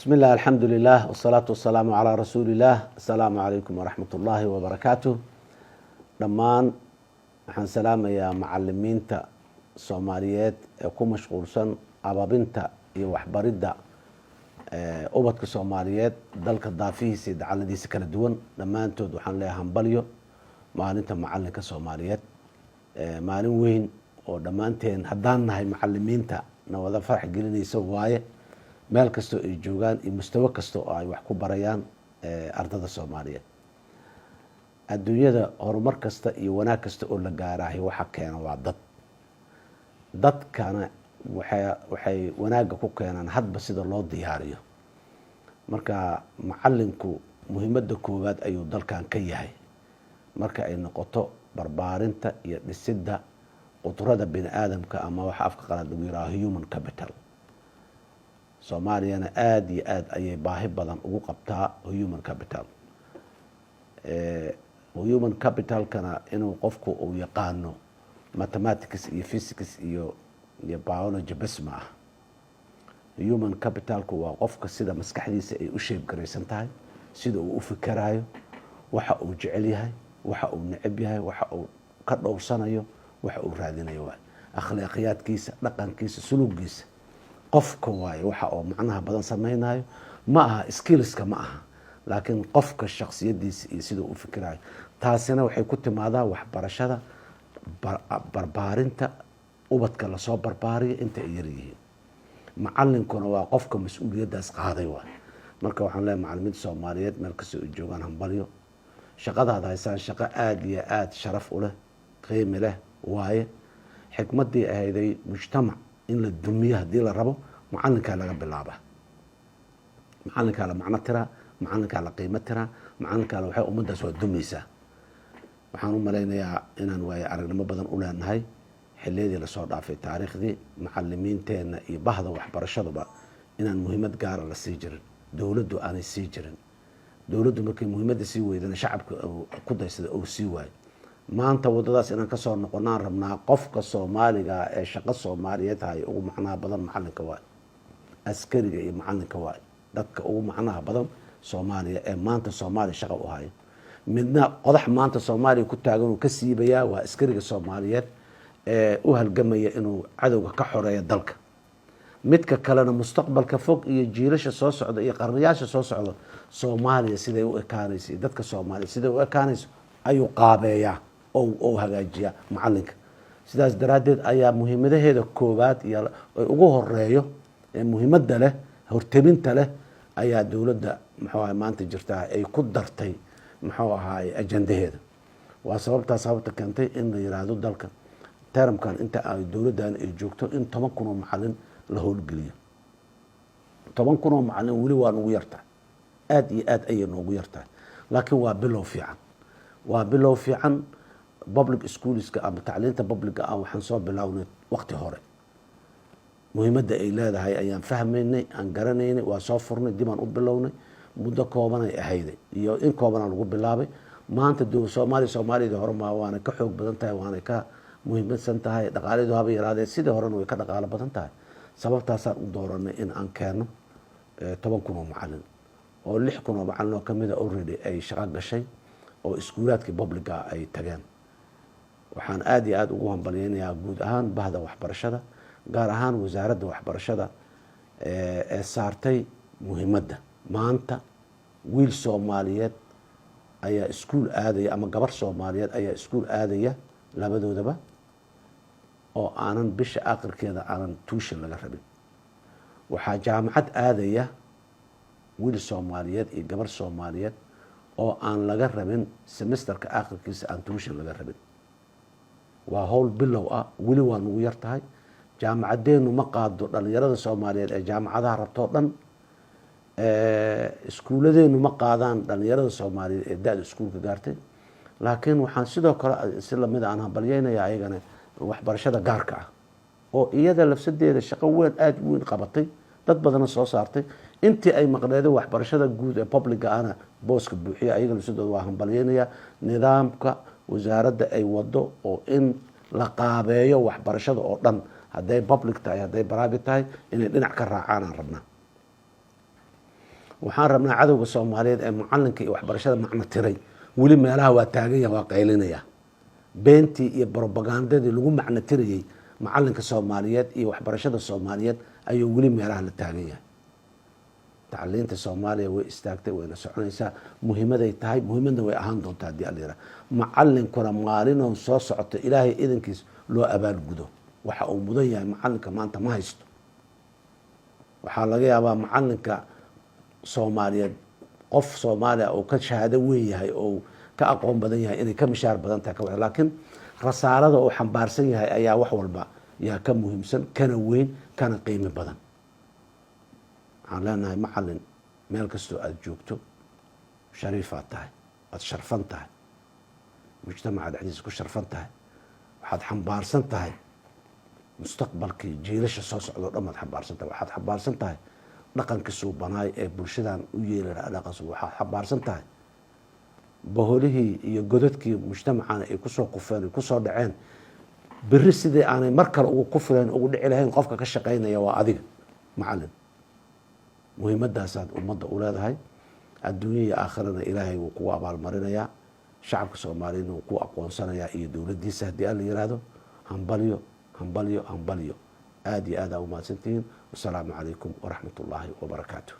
بسم الله الحمد لله والصلاة والسلام على رسول الله. السلام عليكم ورحمة الله وبركاته. dhammaan waxaan salaamayaa macallimiinta Soomaaliyeed ee ku mashquulsan ababinta iyo waxbaridda ubadka Soomaaliyeed dalka daafihiisa iyo dacaladiisa kala duwan. dhammaantood waxaan leeyahay hambalyo maalinta macallinka Soomaaliyeed, maalin weyn oo dhammaanteen haddaan nahay macallimiinta na wada farax gelinaysa waaye. meel kasta ay joogaan iyo mustawa kasta oo ay wax ku barayaan ardada Soomaaliyeed. adduunyada horumar kasta iyo wanaag kasta oo la gaarahay waxa keena waa dadkana waxay wanaaga ku keenaan hadba sida loo diyaariyo. marka macallinku muhiimadda koowaad ayuu dalkan ka yahay marka ay noqoto barbaarinta iyo dhisidda qudrada bini aadamka ama waxa afka qalaad lagu yiraahdo human capital. Soomaaliyana aad iyo aad ayay baahi badan ugu qabtaa human capital. human capital kana inuu qofku uu yaqaano mathematics iyo physics iyo biology bas ma ah. human capitalku waa qofka sida maskaxdiisa ay u shape garaysan tahay, sida uu u fikirayo, waxa uu jecel yahay, waxa uu neceb yahay, waxa uu ka dhowrsanayo, waxa uu raadinayo waa akhlaaqiyadkiisa, dhaqankiisa, suluugiisa. qofka waaye waxa oo macnaha badan samaynayo ma aha skillska ma aha, laakiin qofka shakhsiyadiisa iyo sida uu fikirayo. taasina waxay ku timaadaa waxbarashada, barbaarinta ubadka la soo barbaariyo inta ay yar yihiin. macallinkuna waa qofka mas'uuliyadaas qaaday waa. marka waxaan leeyahay macallimiinta Soomaaliyeed meel kasta oo joogaan hambalyo. shaqadaada haysaan shaqo aad iyo aad sharaf u leh, qiimo leh waaye. xikmadii ahayday mujtamac in la dumiyo haddii la rabo macallinkaa laga bilaaba. macallinkaa la macno tiraa, macallinkaa la qiimo tiraa, macallinkaa waxay ummaddaas waa dumaysaa. waxaan u malaynayaa inaan waaye aragnimo badan u leenahay xilliyadii lasoo dhaafay taariikhdii macallimiinteenna iyo bahda waxbarashaduba inaan muhiimad gaara la sii jirin, dowladdu aanay sii jirin. dowladdu markay muhiimadda sii weydana shacabka ku daysada oo sii waayo. maanta waddadaas inaan ka soo noqonnaan rabnaa. qofka Soomaaliga ee shaqo Soomaaliyeed haya ugu macnaha badan macallinka waayo, askariga iyo macallinka waayo. dadka ugu macnaha badan Soomaaliya ee maanta Soomaaliya shaqo u haya. midna qodax maanta Soomaaliya ku taagan uu ka siibayaa waa askariga Soomaaliyeed ee u halgamaya inuu cadowga ka xoreeyo dalka. midka kalena mustaqbalka fog iyo jiilasha soo socda iyo qarniyaasha soo socda Soomaaliya siday u ekaanayso, dadka Soomaaliya siday u ekaanayso ayuu qaabeeyaa oo hagaajiyaa macallinka. sidaas daraaddeed ayaa muhiimadaheeda koowaad iyo ugu horeeyo ee muhiimadda leh, hortelinta leh ayaa dowladda maanta jirtaa ay ku dartay ajandaheeda. waa sababta keentay in la yiraahdo dalka termkan inta ay dowladdan ay joogto in 10,000 oo macallin la howlgeliyo. 10,000 oo macallin weli waa ugu yartahay, aad iyo aad ayay noogu yartahay, laakiin waa bilow fiican. waa bilow fiican. public schoolska ama tacliinta publica ah waxaan soo bilownay waqti hore. muhiimadda ay leedahay ayaan fahmaynay, aan garanaynay, waa soo furnay, dib aan u bilownay. muddo kooban ay ahayday iyo in kooban lagu bilaabay. maanta Soomaalida hore waana ka xoog badan tahay, waana ka muhiimsan tahay. dhaqaaleedu haba yaraadee sidii horena way ka dhaqaalo badan tahay. sababtaasaan u dooranay in aan keeno 10,000 oo macallin oo 6,000 oo macallin oo kamida already ay shaqo gashay oo iskuulaadkii publica ay tageen. waxaan aad iyo aad ugu hambalyaynayaa guud ahaan bahda waxbarashada, gaar ahaan wasaaradda waxbarashada ee saartay muhiimadda. maanta wiil Soomaaliyeed ayaa iskuul aadaya ama gabar Soomaaliyeed ayaa iskuul aadaya labadoodaba oo aanan bisha aakhirkeeda aanan tuition laga rabin. waxaa jaamacad aadaya wiil Soomaaliyeed iyo gabar Soomaaliyeed oo aan laga rabin semesterka aakhirkiisa aan tuition laga rabin. waa howl bilow ah, weli waa nugu yar tahay. jaamacadeenu ma qaado dhalinyarada Soomaaliyeed ee jaamacadaha rabtoo dhan. iskuuladeenu ma qaadaan dhalinyarada Soomaaliyeed ee da'da iskuulka gaartay. laakiin waxaan sidoo kale si lamid aan hambalyaynayaa ayagana waxbarashada gaarka ah oo iyada lafsadeeda shaqo weyn aad u weyn qabatay, dad badan soo saartay. intii ay maqneeday waxbarashada guud ee publica ana booska buuxiya ayaga lafsadooda waa hambalyaynayaa. nidaamka wasaaradda ay wado oo in la qaabeeyo waxbarashada oo dhan, hadday public tahay hadday private tahay, inay dhinac ka raacaan aan rabnaa. waxaan rabnaa cadowga Soomaaliyeed ee macalinka iyo waxbarashada macna tiray weli meelaha waa taagan yahay waa qaylinaya beentii iyo propagandadii lagu macna tirayay macalinka Soomaaliyeed iyo waxbarashada Soomaaliyeed ayuu weli meelaha la taagan yahay tacliinta Soomaaliya way istaagtay wayna soconaysaa muhiimaday tahay muhiimadna way ahaan doontaa hadii alla yiraahdo macalinkuna maalinoon soo socota ilaahay idinkiis loo abaal gudo waxa uu mudan yahay macalinka maanta ma haysto waxaa laga yaabaa macalinka Soomaaliyeed qof Soomaaliya oo ka shahaado weyn yahay oo ka aqoon badan yahay inay ka mishaar badan tahay laakiin rasaalada oo xambaarsan yahay ayaa wax walba yaa ka muhiimsan kana weyn kana qiimo badan waxaan leenahay macalin meel kastoo aad joogto shariifaad tahay waad sharfan tahay mujtamaca dhexdiisa ku sharfan tahay waxaad xambaarsan tahay mustaqbalkii jiilasha soo socdo dhan baad xambaarsan tahay waxaad xambaarsan tahay dhaqankii suubanaay ee bulshadan u yeeli lahaa dhaqan waxaad xambaarsan tahay boholihii iyo godadkii mujtamacana ay kusoo kufeen ay kusoo dhaceen berri sidii aanay mar kale ugu kufileen ugu dhici lahayn qofka ka shaqaynaya waa adiga macalin muhiimadaasaad ummadda u leedahay adduunya iyo aakhirana ilaahay wuu kugu abaalmarinayaa shacabka Soomaaliyeedna wuu ku aqoonsanayaa iyo dowladdiisa haddii alla yiraahdo hambalyo hambalyo hambalyo aad iyo aad aa u mahadsantihiin wasalaamu calaykum waraxmatullaahi wabarakaatuh